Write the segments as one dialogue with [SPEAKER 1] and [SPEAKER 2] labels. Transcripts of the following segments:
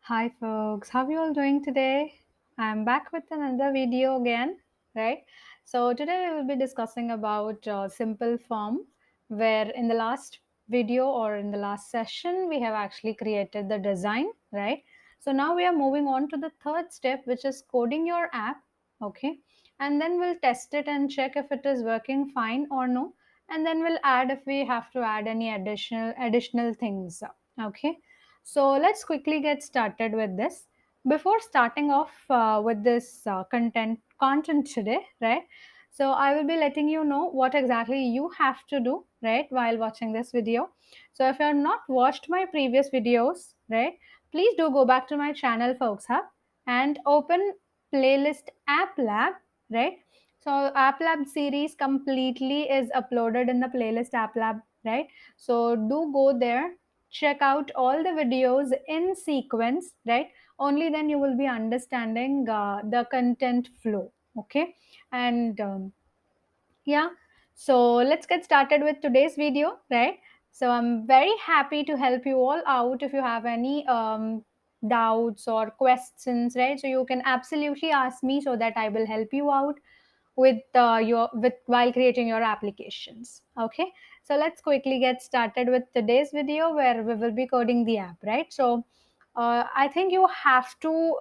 [SPEAKER 1] Hi folks, how are you all doing today? I'm back with another video again, right? So today we will be discussing about simple form where in the last video or in the last session we have actually created the design, right? So now we are moving on to the third step, which is coding your app, okay? And then we'll test it and check if it is working fine or no. And then we'll add if we have to add any additional things, okay? So let's quickly get started with this. Before starting off with this content today, right? So I will be letting you know what exactly you have to do, right, while watching this video. So if you have not watched my previous videos, right, please do go back to my channel, Folks Hub, and open playlist Applab, right? So Applab series completely is uploaded in the playlist Applab, right? So do go there, check out all the videos in sequence, right? Only then you will be understanding the content flow, okay? And yeah, so let's get started with today's video, right? So I'm very happy to help you all out if you have any doubts or questions, right? So you can absolutely ask me so that I will help you out with your with while creating your applications. Okay, so let's quickly get started with today's video where we will be coding the app, right? So I think you have to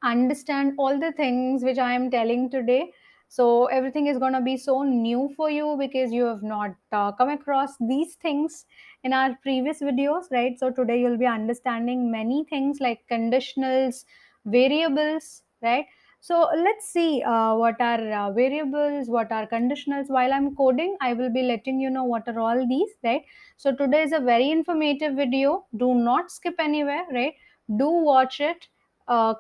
[SPEAKER 1] understand all the things which I am telling today. So everything is going to be so new for you because you have not come across these things in our previous videos, right? So today you'll be understanding many things like conditionals, variables, right? So let's see what are variables, what are conditionals. While I'm coding, I will be letting you know what are all these, right? So today is a very informative video. Do not skip anywhere, right? Do watch it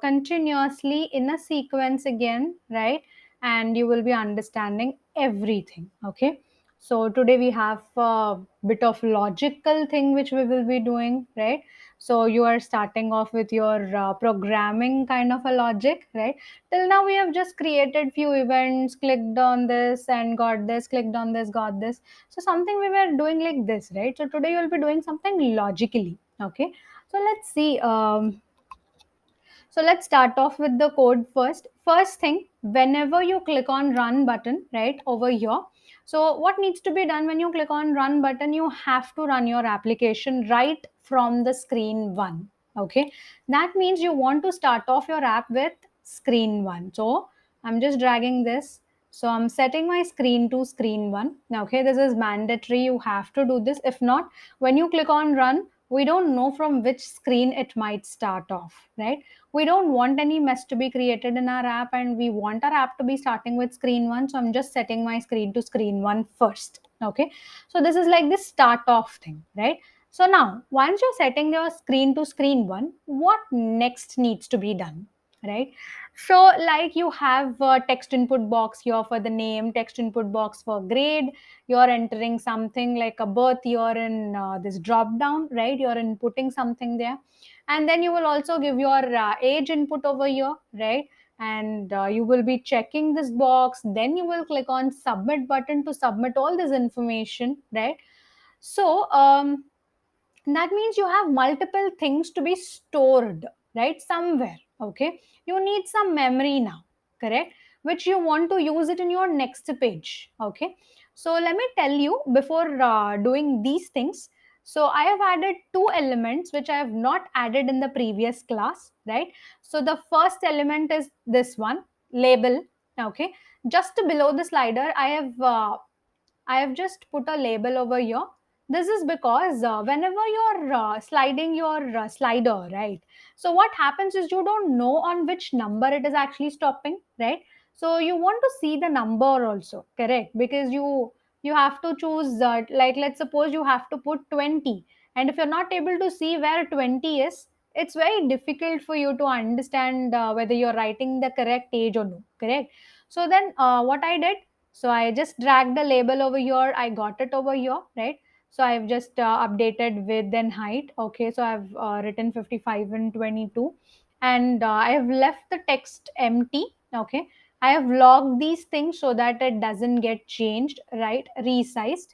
[SPEAKER 1] continuously in a sequence again, right? And you will be understanding everything, okay? So today we have a bit of logical thing which we will be doing, right? So you are starting off with your programming kind of a logic, right? Till now we have just created few events, clicked on this and got this, clicked on this, got this. So something we were doing like this, right? So today you will be doing something logically, okay? So let's see. So let's start off with the code first. First thing, whenever you click on run button, right, over here. So what needs to be done when you click on run button, you have to run your application right from the screen one. Okay. That means you want to start off your app with screen one. So I'm just dragging this. So I'm setting my screen to screen one. Now, okay, this is mandatory. You have to do this. If not, when you click on run, we don't know from which screen it might start off, right? We don't want any mess to be created in our app and we want our app to be starting with screen one. So I'm just setting my screen to screen one first. Okay. So this is like this start off thing, right? So now once you're setting your screen to screen one, what next needs to be done? Right. So like you have a text input box here for the name, text input box for grade. You're entering something like a birth year in this drop down, right? You're inputting something there, and then you will also give your age input over here, right? And you will be checking this box, then you will click on submit button to submit all this information, right? So that means you have multiple things to be stored, right, somewhere. Okay, you need some memory now, correct, which you want to use it in your next page. Okay, so let me tell you before doing these things. So I have added two elements which I have not added in the previous class, right? So the first element is this one, label. Okay, just below the slider I have just put a label over here. This is because whenever you're sliding your slider, right? So what happens is you don't know on which number it is actually stopping, right? So you want to see the number also, correct? Because you have to choose like let's suppose you have to put 20, and if you're not able to see where 20 is, it's very difficult for you to understand whether you're writing the correct age or no, correct? So then what I did, so I just dragged the label over here. I got it over here, right? So I've just updated width and height. Okay, so I've written 55 and 22, and I have left the text empty. Okay, I have logged these things so that it doesn't get changed, right? Resized,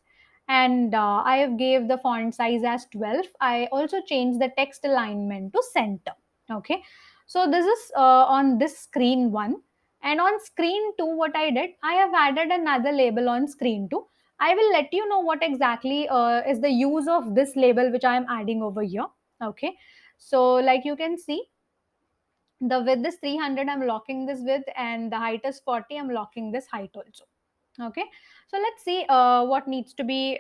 [SPEAKER 1] and I have gave the font size as 12. I also changed the text alignment to center. Okay, so this is on this screen 1, and on screen 2 what I did, I have added another label on screen 2. I will let you know what exactly is the use of this label which I am adding over here. Okay, so like you can see, the width is 300, I'm locking this width, and the height is 40, I'm locking this height also. Okay, so let's see what needs to be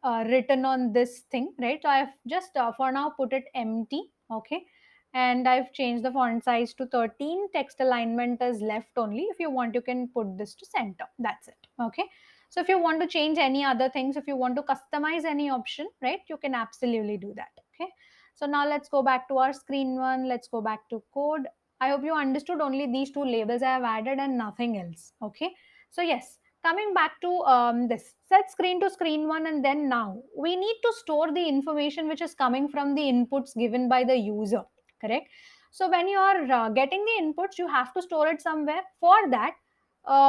[SPEAKER 1] written on this thing, right? So I've just for now put it empty. Okay, and I've changed the font size to 13. Text alignment is left only. If you want, you can put this to center. That's it. Okay, so if you want to change any other things, if you want to customize any option, right, you can absolutely do that. Okay, so now let's go back to our screen 1. Let's go back to code. I hope you understood only these two labels I have added and nothing else. Okay, so yes, coming back to this set screen to screen 1, and then now we need to store the information which is coming from the inputs given by the user, correct? So when you are getting the inputs, you have to store it somewhere. For that,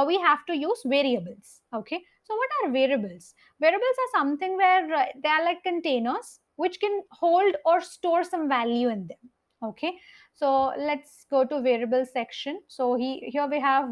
[SPEAKER 1] we have to use variables. Okay, so what are variables? Variables are something where they are like containers which can hold or store some value in them. Okay, so let's go to variable section. So here we have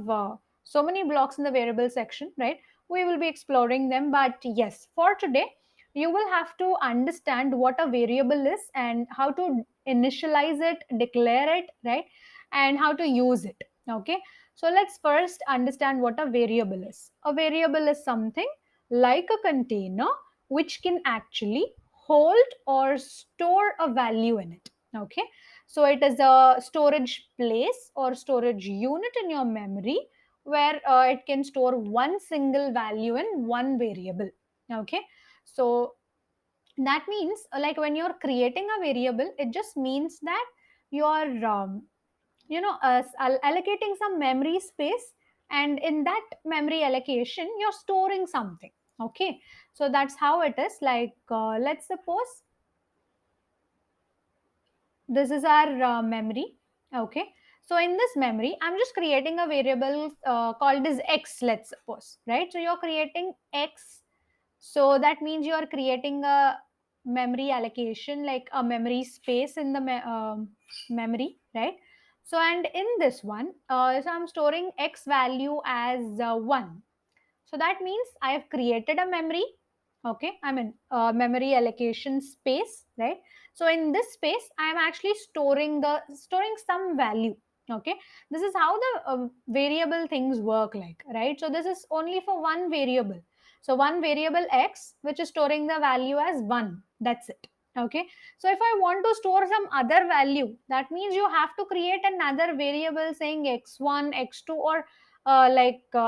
[SPEAKER 1] so many blocks in the variable section, right? We will be exploring them, but yes, for today you will have to understand what a variable is and how to initialize it, declare it, right, and how to use it. Okay, so let's first understand what a variable is. A variable is something like a container which can actually hold or store a value in it. Okay, so it is a storage place or storage unit in your memory where it can store one single value in one variable. Okay, so that means like when you're creating a variable, it just means that you're allocating some memory space, and in that memory allocation you're storing something. Okay, so that's how it is. Like let's suppose this is our memory. Okay, so in this memory I'm just creating a variable called as x, let's suppose, right? So you're creating x, so that means you are creating a memory allocation, like a memory space in the memory, right? So and in this one, so I'm storing x value as 1. So that means I have created a memory. Okay, I mean memory allocation space, right? So in this space I am actually storing some value. Okay, this is how the variable things work, like, right? So this is only for one variable. So one variable x which is storing the value as 1, that's it. Okay, so if I want to store some other value, that means you have to create another variable saying x1, x2, or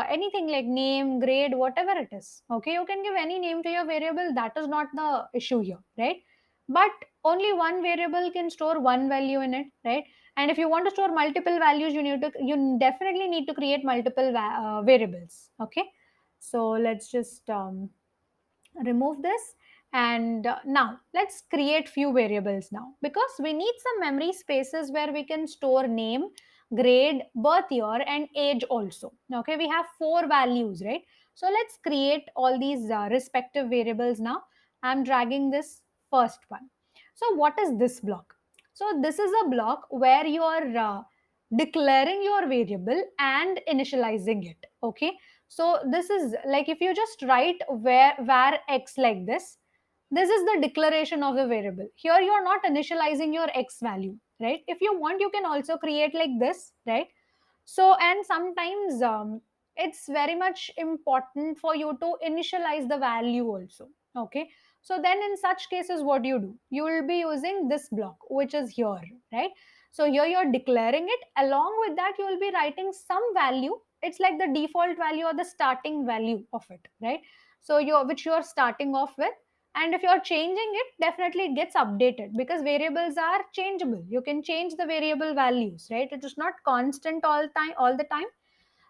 [SPEAKER 1] anything like name, grade, whatever it is. Okay, you can give any name to your variable, that is not the issue here, right? But only one variable can store one value in it, right? And if you want to store multiple values, you definitely need to create multiple variables. Okay, so let's just remove this, and now let's create few variables now, because we need some memory spaces where we can store name, grade, birth year, and age also. Okay, we have four values, right? So let's create all these respective variables now. I'm dragging this first one. So what is this block? So this is a block where you are declaring your variable and initializing it. Okay, so this is like if you just write where x like this is the declaration of the variable. Here you are not initializing your x value, right? If you want, you can also create like this, right? So and sometimes it's very much important for you to initialize the value also. Okay, so then in such cases what do, you will be using this block which is here, right? So here you're declaring it, along with that you will be writing some value. It's like the default value or the starting value of it, right? So you're which you're starting off with, and if you're changing it, definitely it gets updated, because variables are changeable. You can change the variable values, right? It is not constant all the time.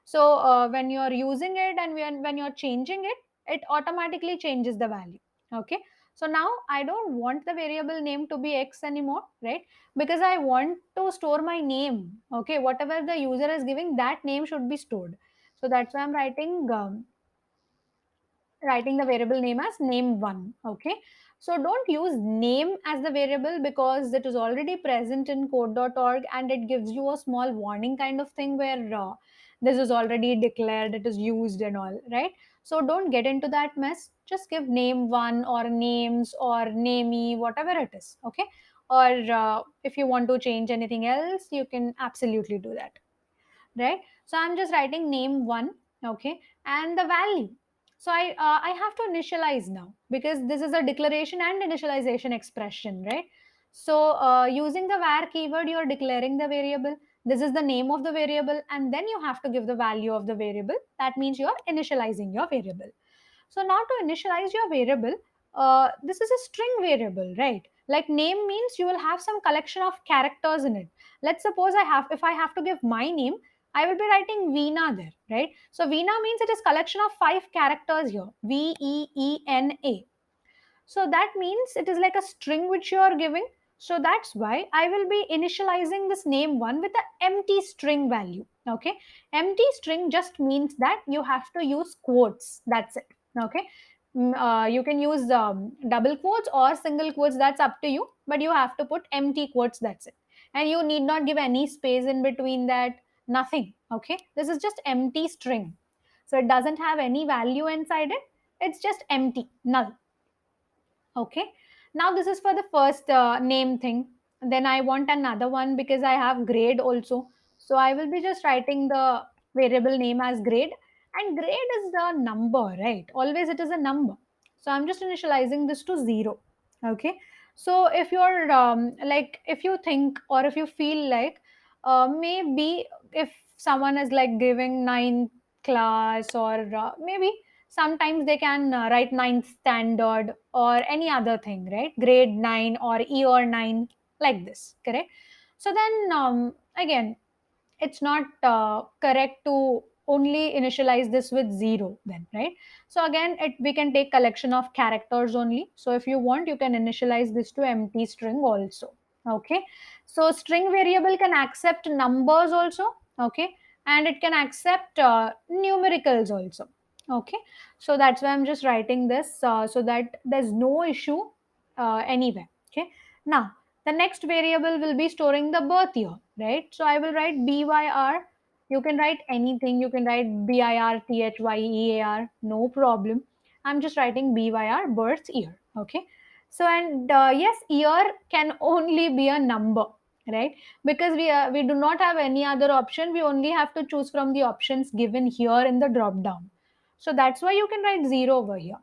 [SPEAKER 1] So when you're using it and when you're changing it, it automatically changes the value. Okay, so now I don't want the variable name to be x anymore, right? Because I want to store my name. Okay, whatever the user is giving, that name should be stored. So that's why I'm writing writing the variable name as name1. Okay, so don't use name as the variable because it is already present in code.org, and it gives you a small warning kind of thing where this is already declared, it is used and all, right? So don't get into that mess. Just give name1 or names or namey, whatever it is. Okay, or if you want to change anything else, you can absolutely do that, right? So I'm just writing name1. Okay, and the value. So I have to initialize now because this is a declaration and initialization expression, right? So using the var keyword, you are declaring the variable. This is the name of the variable, and then you have to give the value of the variable. That means you are initializing your variable. So now to initialize your variable, this is a string variable, right? Like name means you will have some collection of characters in it. Let's suppose if I have to give my name, I will be writing Veena there, right? So Veena means it is collection of 5 characters here. Veena. So that means it is like a string which you are giving. So that's why I will be initializing this name1 with an empty string value. Okay. Empty string just means that you have to use quotes. That's it. Okay. You can use double quotes or single quotes. That's up to you. But you have to put empty quotes. That's it. And you need not give any space in between that. Nothing. Okay. This is just empty string. So it doesn't have any value inside it. It's just empty, null. Okay. Now this is for the first name thing. Then I want another one because I have grade also. So I will be just writing the variable name as grade. And grade is the number, right? Always it is a number. So I'm just initializing this to 0. Okay. So if you're like, if you think or if you feel like maybe if someone is like giving ninth class or maybe sometimes they can write ninth standard or any other thing, right? Grade 9 or year 9, like this, correct? So then again, it's not correct to only initialize this with 0 then, right? So again, we can take collection of characters only. So if you want, you can initialize this to empty string also. Okay, so string variable can accept numbers also. Okay, and it can accept numericals also. Okay, so that's why I'm just writing this so that there's no issue anywhere. Okay, now the next variable will be storing the birth year, right? So I will write byr. You can write anything. You can write birthyear, no problem. I'm just writing byr, birth year. Okay. So and yes, year can only be a number, right? Because we do not have any other option. We only have to choose from the options given here in the drop down. So that's why you can write 0 over here.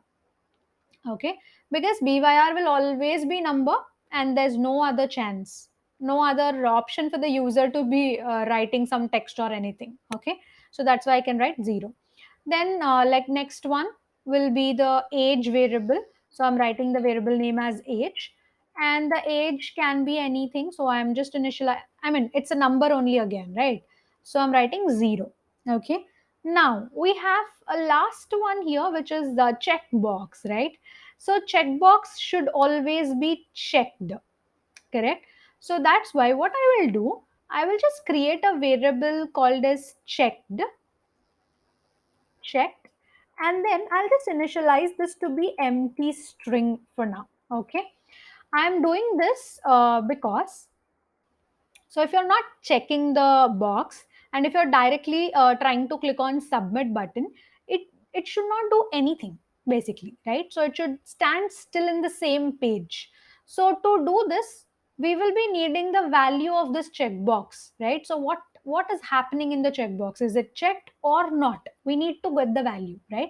[SPEAKER 1] Okay, because byr will always be number, and there's no other chance, no other option for the user to be writing some text or anything. Okay, so that's why I can write 0. Then like next one will be the age variable. So I'm writing the variable name as age, and the age can be anything. So I'm just I mean, it's a number only again, right? So I'm writing 0. Okay, now we have a last one here, which is the checkbox, right? So checkbox should always be checked, correct? So that's why what I will do, I will just create a variable called as checked, and then I'll just initialize this to be empty string for now. Okay, I'm doing this because, so if you're not checking the box and if you're directly trying to click on submit button, it it should not do anything basically, right? So it should stand still in the same page. So to do this, we will be needing the value of this checkbox, right? So what is happening in the checkbox? Is it checked or not? We need to get the value, right?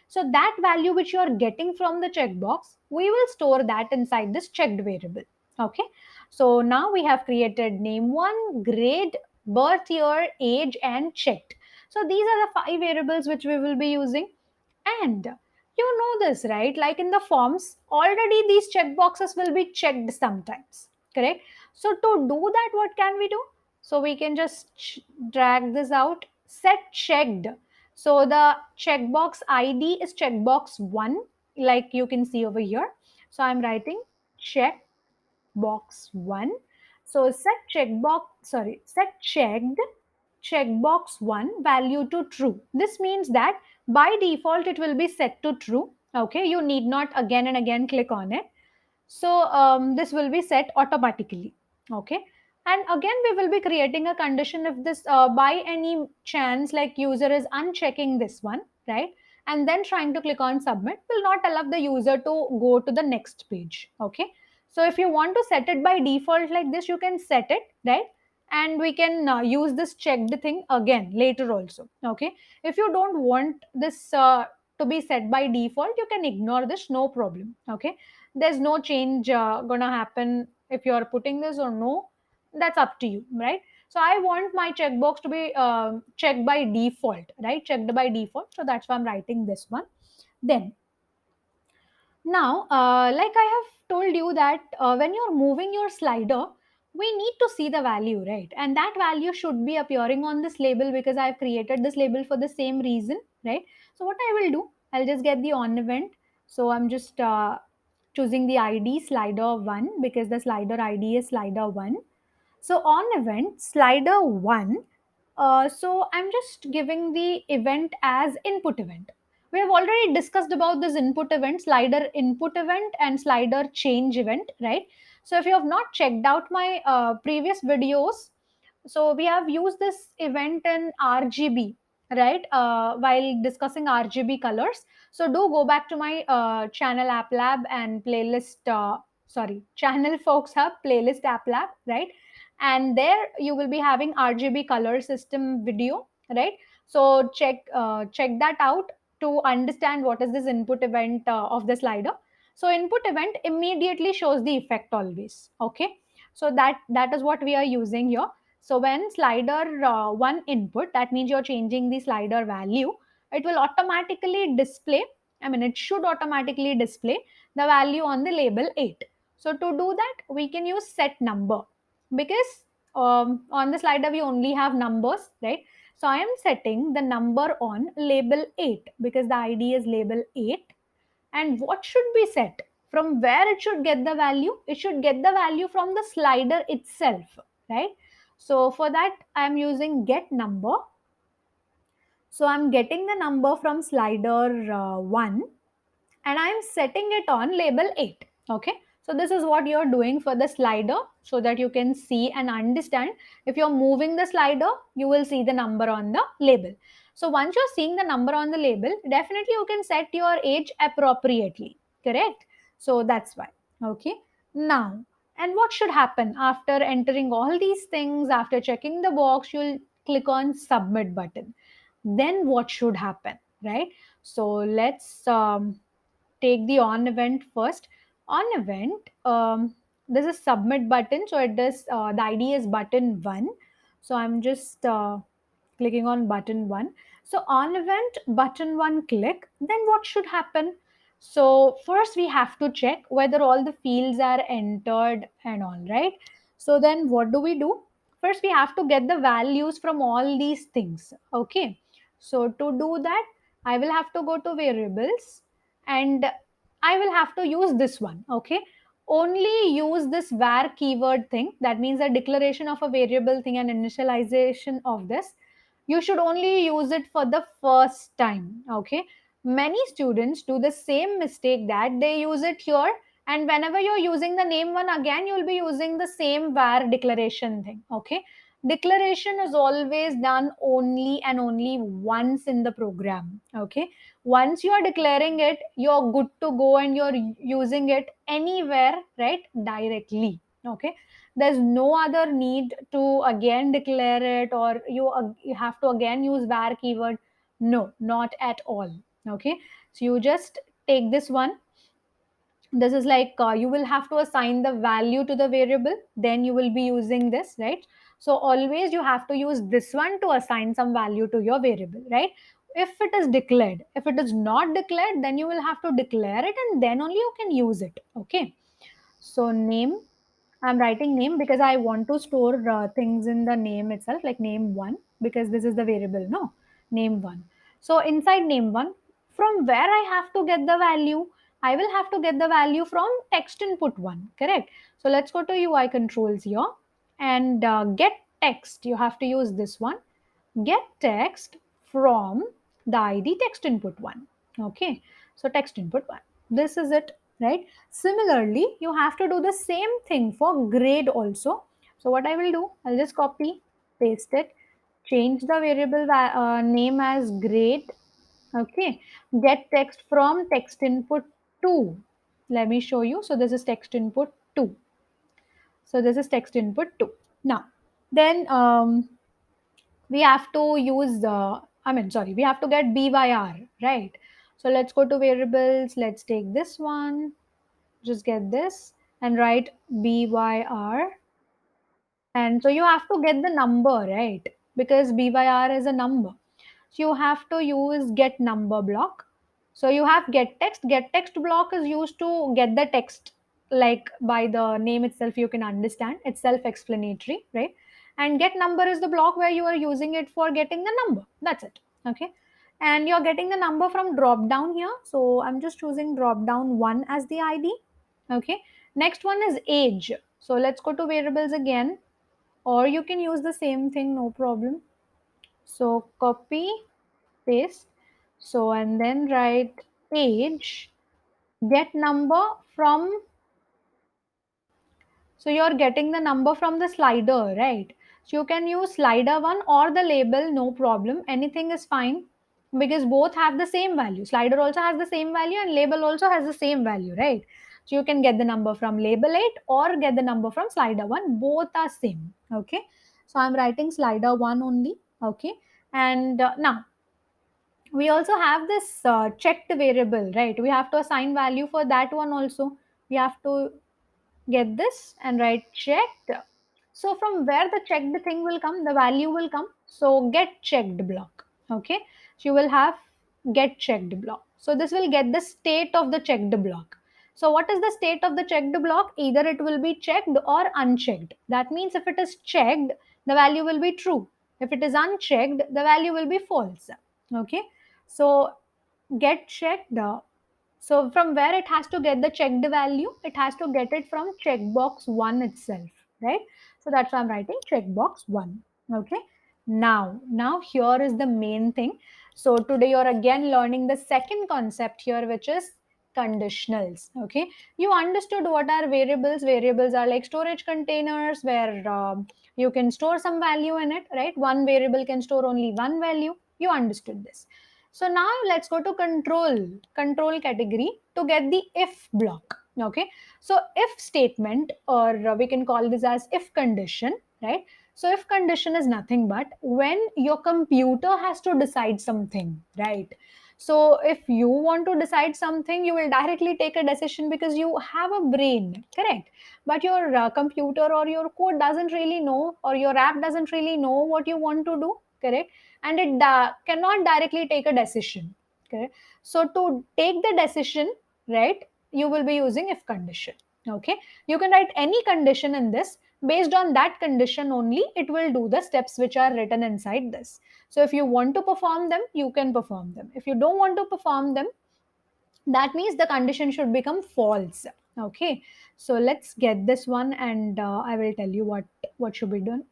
[SPEAKER 1] So that value which you are getting from the checkbox, we will store that inside this checked variable. Okay, so now we have created name1, grade, birth year, age, and checked. So these are the 5 variables which we will be using. And you know this, right? Like in the forms, already these checkboxes will be checked sometimes, correct? So to do that, what can we do? So we can just drag this out, set checked. So the checkbox ID is checkbox 1, like you can see over here. So I'm writing check box 1. So set checkbox, sorry, set checked checkbox 1 value to true. This means that by default it will be set to true. Okay, you need not again and again click on it. So this will be set automatically. Okay, and again we will be creating a condition if this by any chance like user is unchecking this one, right, and then trying to click on submit, will not allow the user to go to the next page. Okay, so if you want to set it by default like this, you can set it, right, and we can use this checked thing again later also. Okay, if you don't want this to be set by default, you can ignore this, no problem. Okay, there's no change gonna happen if you're putting this or no, that's up to you, right? So I want my checkbox to be checked by default, right, checked by default, so that's why I'm writing this one. Then now, like I have told you that when you're moving your slider, we need to see the value, right? And that value should be appearing on this label because I've created this label for the same reason, right? So what I will do, I'll just get the on event. So I'm just choosing the ID slider 1 because the slider ID is slider 1. So on event slider 1, so I'm just giving the event as input event. We have already discussed about this input event, slider input event and slider change event, right? So if you have not checked out my previous videos, so we have used this event in RGB, right, while discussing RGB colors. So do go back to my channel Applab and playlist, sorry, channel Folx Hub playlist Applab, right? And there you will be having RGB color system video, right? So check that out to understand what is this input event of the slider. So input event immediately shows the effect always. Okay, so that is what we are using here. So when slider 1 input, that means you're changing the slider value, it will automatically display, I mean, it should automatically display the value on the label 8. So to do that, we can use set number because on the slider we only have numbers, right? So I am setting the number on label 8 because the ID is label 8. And what should be set? From where it should get the value? It should get the value from the slider itself, right? So for that, I am using get number. So I'm getting the number from slider 1 and I'm setting it on label 8. Okay, so this is what you're doing for the slider so that you can see and understand. If you're moving the slider, you will see the number on the label. So once you're seeing the number on the label, definitely you can set your age appropriately, correct? So that's why. Okay, now, and what should happen after entering all these things, after checking the box, you'll click on submit button. Then what should happen, right? So let's take the on event first. On event, there's a submit button, so it does the ID is button 1. So I'm just clicking on button 1. So on event button 1 click, then what should happen? So first we have to check whether all the fields are entered and all, right? So then what do we do? First we have to get the values from all these things. Okay, so to do that, I will have to go to variables and I will have to use this one. Okay, only use this var keyword thing, that means a declaration of a variable thing and initialization of this. You should only use it for the first time. Okay, many students do the same mistake that they use it here, and whenever you're using the name one again, you'll be using the same var declaration thing. Okay, declaration is always done only and only once in the program. Okay, once you are declaring it, you're good to go and you're using it anywhere, right, directly. Okay, there's no other need to again declare it, or you have to again use var keyword. No, not at all. Okay, so you just take this one. This is like you will have to assign the value to the variable, then you will be using this, right? So always you have to use this one to assign some value to your variable, right? If it is declared, if it is not declared, then you will have to declare it and then only you can use it. Okay, so name, I'm writing name because I want to store things in the name itself, like name one, because this is the variable, no? Name one. So inside name one, from where I have to get the value? I will have to get the value from text input one, correct? So let's go to UI controls here and get text. You have to use this one. get text from the id text input 1. Okay, so text input 1, this is it, right? Similarly, you have to do the same thing for grade also. So what I will do, I'll just copy, paste it, change the variable name as grade. Okay, get text from text input 2. Let me show you. So this is text input 2. So this is text input 2. Now, then we have to use the, we have to get byr, right? So let's go to variables. Let's take this one. Just get this and write byr. And so you have to get the number, right? Because byr is a number. So you have to use get number block. So you have get text. Get text block is used to get the text, like by the name itself, you can understand. It's self-explanatory, right? And get number is the block where you are using it for getting the number. That's it. Okay. And you're getting the number from drop down here. So I'm just choosing drop down 1 as the ID. Okay. Next one is age. So let's go to variables again, or you can use the same thing, no problem. So copy, paste. So and then write age, get number from, so you're getting the number from the slider, right? So you can use slider one or the label, no problem. Anything is fine because both have the same value. Slider also has the same value and label also has the same value, right? So you can get the number from label 8 or get the number from slider 1. Both are same. Okay. So I'm writing slider 1 only. Okay. And now we also have this checked variable, right? We have to assign value for that one also. We have to get this and write checked. So from where the checked thing will come, the value will come. So get checked block. Okay. So you will have get checked block. So this will get the state of the checked block. So what is the state of the checked block? Either it will be checked or unchecked. That means if it is checked, the value will be true. If it is unchecked, the value will be false. Okay. So get checked. So from where it has to get the checked value, it has to get it from checkbox 1 itself, right? So that's why I'm writing checkbox 1. Okay. Now here is the main thing. So today you're again learning the second concept here, which is conditionals. Okay. You understood what are variables. Variables are like storage containers where you can store some value in it, right? One variable can store only one value. You understood this. So now let's go to control category to get the if block. Okay. So if statement, or we can call this as if condition, right? So if condition is nothing but when your computer has to decide something, right? So if you want to decide something, you will directly take a decision because you have a brain, correct? But your computer or your code doesn't really know, or your app doesn't really know what you want to do, correct? And it cannot directly take a decision. Okay, so to take the decision, right, you will be using if condition. Okay, you can write any condition in this. Based on that condition only, it will do the steps which are written inside this. So if you want to perform them, you can perform them. If you don't want to perform them, that means the condition should become false. Okay, so let's get this one, and I will tell you what should be done.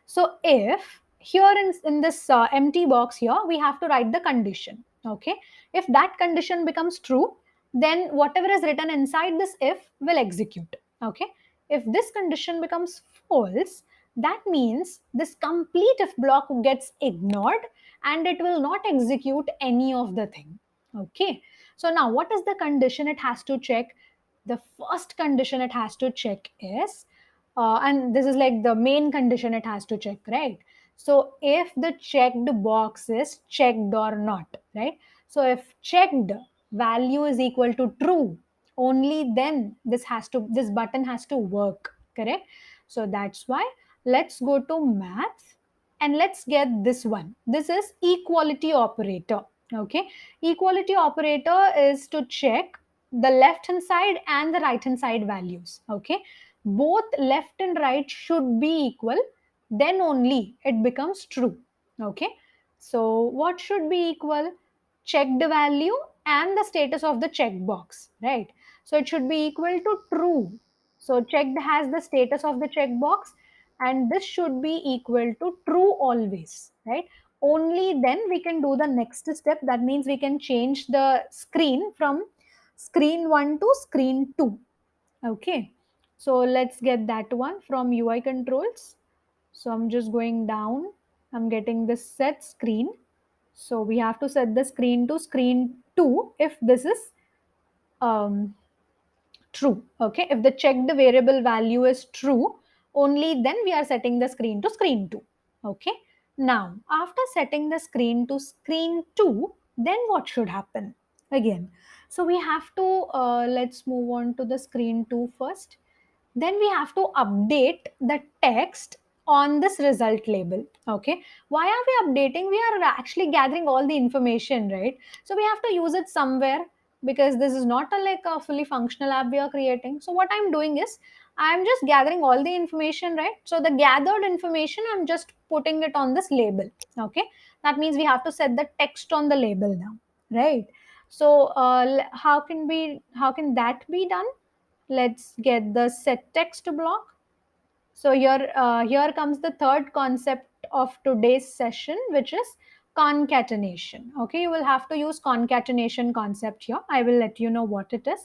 [SPEAKER 1] So if here in this empty box here, we have to write the condition. Okay. If that condition becomes true, then whatever is written inside this if will execute. Okay. If this condition becomes false, that means this complete if block gets ignored and it will not execute any of the thing. Okay. So now what is the condition it has to check? The first condition it has to check is and this is like the main condition it has to check, right? So if the checked box is checked or not, right? So if checked value is equal to true, only then this button has to work, correct? So that's why let's go to math and let's get this one. This is equality operator. Okay, equality operator is to check the left hand side and the right hand side values. Okay, both left and right should be equal, then only it becomes true. Okay, so what should be equal? Checked value and the status of the checkbox, right? So it should be equal to true. So checked has the status of the checkbox, and this should be equal to true always, right? Only then we can do the next step. That means we can change the screen from screen 1 to screen 2. Okay, so let's get that one from UI controls. So I'm just going down, I'm getting this set screen. So we have to set the screen to screen 2 if this is um, true. Okay, if the checked variable value is true, only then we are setting the screen to screen 2. Okay, now after setting the screen to screen 2, then what should happen again? So we have to let's move on to the screen 2 first. Then we have to update the text on this result label. Okay, why are we updating? We are actually gathering all the information, right? So we have to use it somewhere, because this is not like a fully functional app we are creating. So what I'm doing is I'm just gathering all the information, right? So the gathered information, I'm just putting it on this label. Okay, that means we have to set the text on the label now, right? So how can that be done? Let's get the set text block. So here comes the third concept of today's session, which is concatenation. Okay, you will have to use concatenation concept here. I will let you know what it is.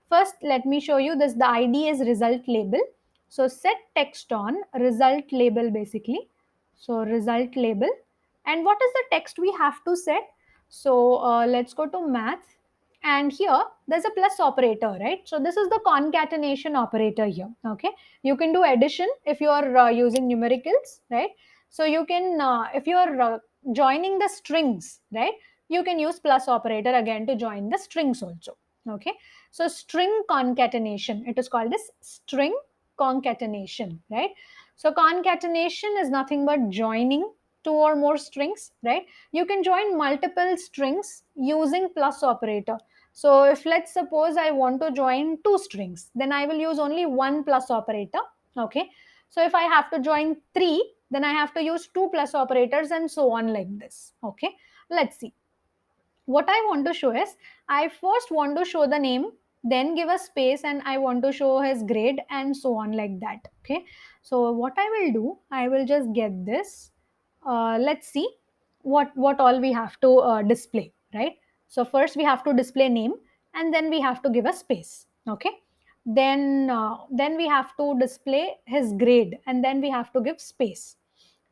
[SPEAKER 1] First, let me show you this. The ID is result label. So set text on result label basically. So result label. And what is the text we have to set? So let's go to math. And here there's a plus operator, right? So this is the concatenation operator here. Okay, you can do addition if you are using numericals, right? So you can if you are joining the strings, right, you can use plus operator again to join the strings also. Okay, so string concatenation, it is called as string concatenation, right? So concatenation is nothing but joining two or more strings, right? You can join multiple strings using plus operator. So if let's suppose I want to join two strings, then I will use only one plus operator. Okay, so if I have to join three, then I have to use two plus operators and so on like this. Okay, let's see. What I want to show is, I first want to show the name, then give a space, and I want to show his grade and so on like that. Okay, so what I will do, I will just get this. Let's see what all we have to display, right? So first we have to display name, and then we have to give a space. Okay, then we have to display his grade, and then we have to give space,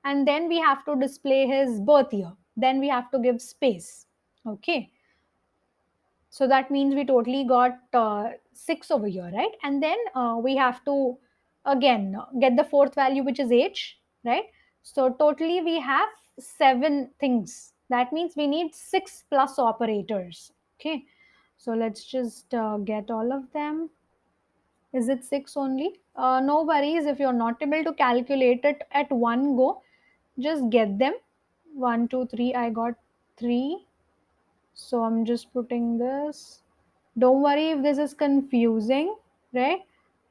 [SPEAKER 1] and then we have to display his birth year, then we have to give space. Okay, so that means we totally got 6 over here, right? And then we have to again get the fourth value, which is age, right? So totally we have 7 things. That means we need 6 plus operators. Okay, so let's just get all of them. Is it 6 only? No worries if you're not able to calculate it at one go. Just get them. 1, 2, 3. I got 3. So I'm just putting this. Don't worry if this is confusing, right?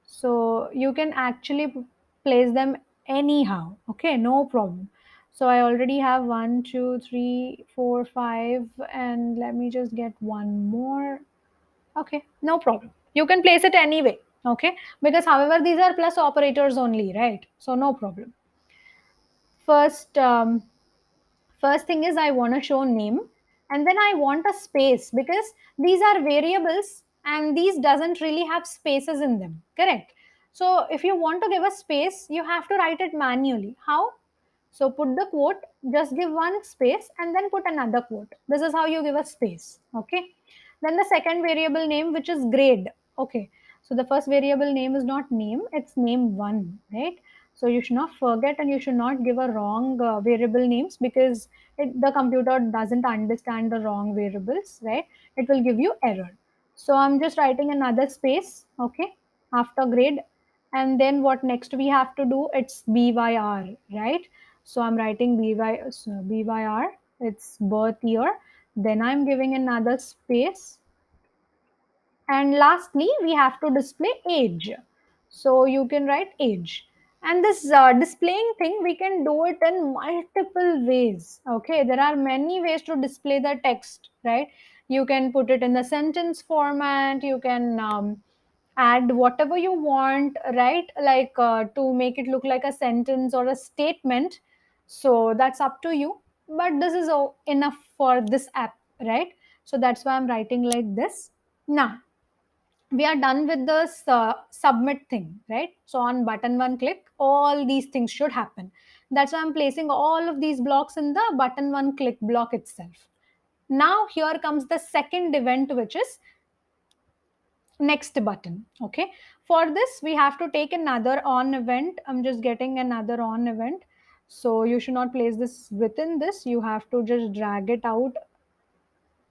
[SPEAKER 1] So you can actually place them anyhow. Okay, no problem. So I already have 1, 2, 3, 4, 5, and let me just get one more. Okay, no problem. You can place it anyway. Okay, because however these are plus operators only, right? So no problem. First, first thing is I want to show name, and then I want a space, because these are variables and these doesn't really have spaces in them, correct? So if you want to give a space, you have to write it manually. How? So put the quote, just give one space and then put another quote. This is how you give a space. Okay, then the second variable name, which is grade. Okay, so the first variable name is not name, it's name one, right? So you should not forget, and you should not give a wrong variable names, because the computer doesn't understand the wrong variables, right? It will give you error. So I'm just writing another space, okay, after grade. And then what next we have to do? It's byr, right? So I'm writing byr, it's birth year. Then I'm giving another space, and lastly we have to display age. So you can write age. And this displaying thing, we can do it in multiple ways. Okay, there are many ways to display the text, right? You can put it in the sentence format, you can add whatever you want, right? Like to make it look like a sentence or a statement. So that's up to you. But this is enough for this app, right? So that's why I'm writing like this. Now, we are done with this submit thing, right? So on button one click, all these things should happen. That's why I'm placing all of these blocks in the button one click block itself. Now here comes the second event, which is next button. Okay, for this we have to take another on event. I'm just getting another on event. So you should not place this within this, you have to just drag it out,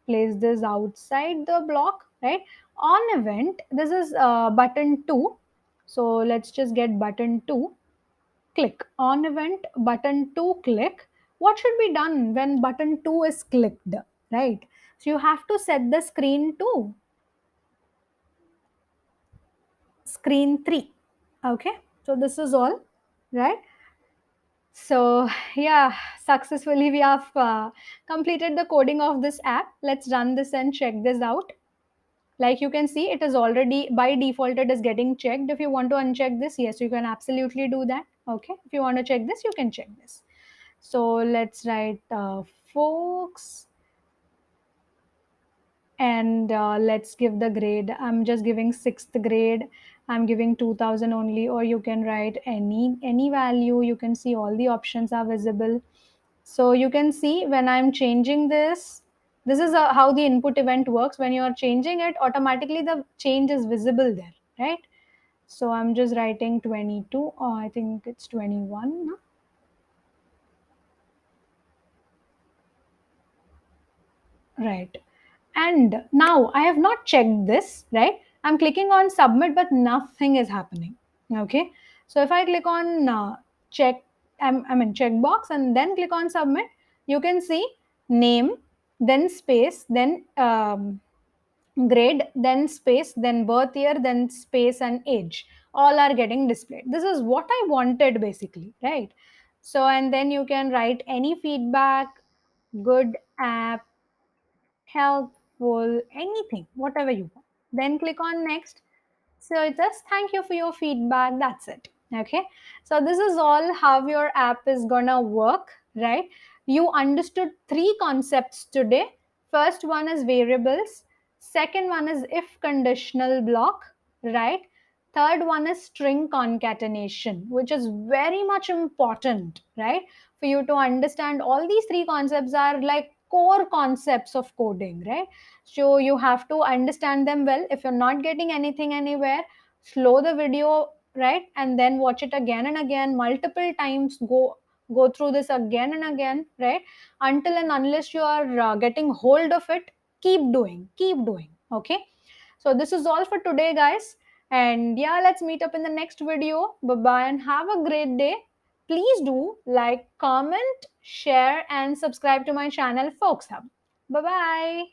[SPEAKER 1] place this outside the block, right? On event, this is button 2. So let's just get button 2, click on event button 2 click. What should be done when button 2 is clicked, right? So you have to set the screen to screen 3. Okay, so this is all, right? So yeah, successfully we have completed the coding of this app. Let's run this and check this out. Like you can see, it is already by default it is getting checked. If you want to uncheck this, yes, you can absolutely do that. Okay, if you want to check this, you can check this. So let's write folks, and let's give the grade. I'm just giving sixth grade. I'm giving 2000 only, or you can write any value. You can see all the options are visible. So you can see when I'm changing this, this is how the input event works. When you are changing it, automatically the change is visible there, right? So I'm just writing 22, or I think it's 21. No? Right. And now I have not checked this, right? I'm clicking on submit, but nothing is happening. Okay. So if I click on check, I mean checkbox, and then click on submit, you can see name, then space, then grade, then space, then birth year, then space and age. All are getting displayed. This is what I wanted basically, right? So, and then you can write any feedback, good app, helpful, anything, whatever you want. Then click on next. So it says thank you for your feedback. That's it. Okay. So this is all how your app is gonna work, right? You understood three concepts today. First one is variables. Second one is if conditional block, right? Third one is string concatenation, which is very much important, right? For you to understand all these three concepts are like core concepts of coding, right? So you have to understand them well. If you're not getting anything anywhere, slow the video, right? And then watch it again and again, multiple times. Go through this again and again, right? Until and unless you are getting hold of it, keep doing. Okay. So this is all for today, guys. And yeah, let's meet up in the next video. Bye bye and have a great day. Please do like, comment, share, and subscribe to my channel, Folks Hub. Bye bye.